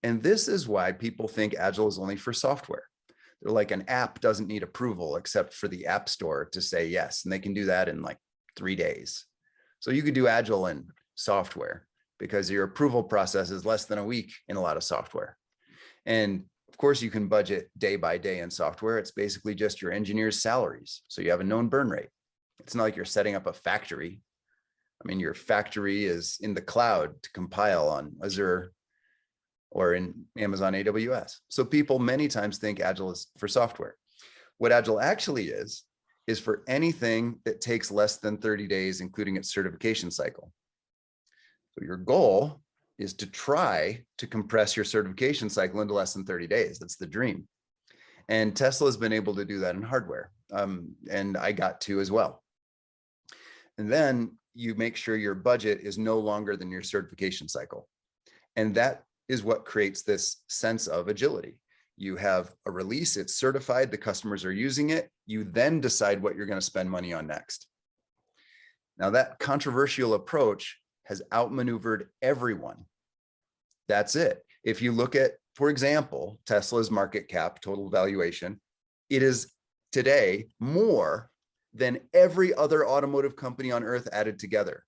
And this is why people think Agile is only for software. They're like, an app doesn't need approval except for the App Store to say yes. And they can do that in like 3 days. So you could do Agile in software because your approval process is less than a week in a lot of software. And of course, you can budget day by day in software. It's basically just your engineers' salaries. So you have a known burn rate. It's not like you're setting up a factory. I mean, your factory is in the cloud to compile on Azure or in Amazon AWS. So people many times think Agile is for software. What Agile actually is for anything that takes less than 30 days, including its certification cycle. So your goal is to try to compress your certification cycle into less than 30 days. That's the dream. And Tesla has been able to do that in hardware. And I got to as well. And then you make sure your budget is no longer than your certification cycle. And that is what creates this sense of agility. You have a release, it's certified, the customers are using it. You then decide what you're going to spend money on next. Now, that controversial approach has outmaneuvered everyone. That's it. If you look at, for example, Tesla's market cap, total valuation, it is today more than every other automotive company on earth added together.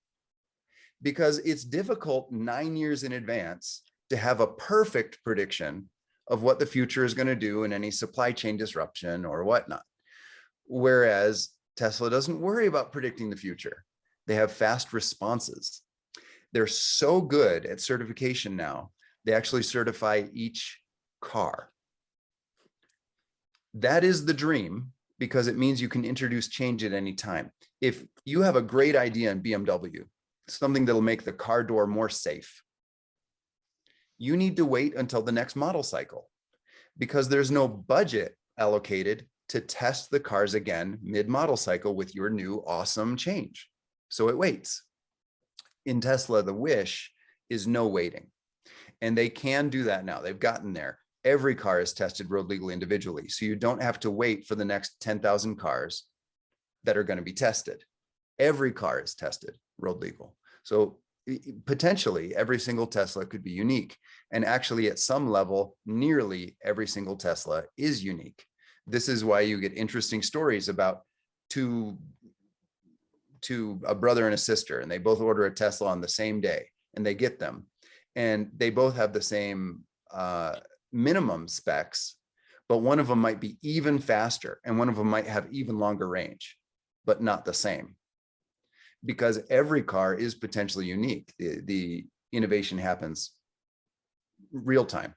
Because it's difficult 9 years in advance to have a perfect prediction of what the future is going to do in any supply chain disruption or whatnot. Whereas Tesla doesn't worry about predicting the future. They have fast responses. They're so good at certification now, they actually certify each car. That is the dream, because it means you can introduce change at any time. If you have a great idea in BMW, something that'll make the car door more safe, you need to wait until the next model cycle, because there's no budget allocated to test the cars again mid-model cycle with your new awesome change. So it waits. In Tesla, the wish is no waiting. And they can do that now. They've gotten there. Every car is tested road legal individually. So you don't have to wait for the next 10,000 cars that are going to be tested. Every car is tested road legal. So potentially every single Tesla could be unique. And actually, at some level, nearly every single Tesla is unique. This is why you get interesting stories about two a brother and a sister, and they both order a Tesla on the same day, and they get them. And they both have the same minimum specs, but one of them might be even faster, and one of them might have even longer range, but not the same. Because every car is potentially unique. The innovation happens real time.